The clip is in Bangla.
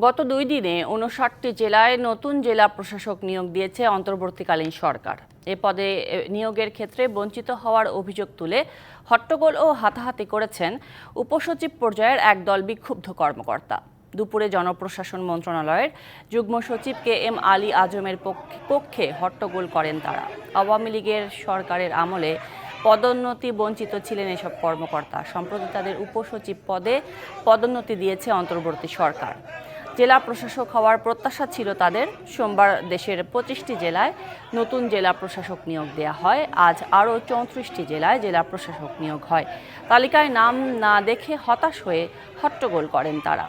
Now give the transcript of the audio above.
গত ২ দিনে ৫৯টি জেলায় নতুন জেলা প্রশাসক নিয়োগ দিয়েছে অন্তর্বর্তীকালীন সরকার। এ পদে নিয়োগের ক্ষেত্রে বঞ্চিত হওয়ার অভিযোগ তুলে হট্টগোল ও হাতাহাতি করেছেন উপসচিব পর্যায়ের একদল বিক্ষুব্ধ কর্মকর্তা। দুপুরে জনপ্রশাসন মন্ত্রণালয়ের যুগ্ম সচিব KM আলী আজমের পক্ষে হট্টগোল করেন তারা। আওয়ামী লীগের সরকারের আমলে পদোন্নতি বঞ্চিত ছিলেন এসব কর্মকর্তা। সম্প্রতি তাদের উপসচিব পদে পদোন্নতি দিয়েছে অন্তর্বর্তী সরকার। জেলা প্রশাসক হওয়ার প্রত্যাশা ছিল তাদের। সোমবার দেশের ২৫টি জেলায় নতুন জেলা প্রশাসক নিয়োগ দেওয়া হয়। আজ আরও ৩৪টি জেলায় জেলা প্রশাসক নিয়োগ হয়। তালিকায় নাম না দেখে হতাশ হয়ে হট্টগোল করেন তারা।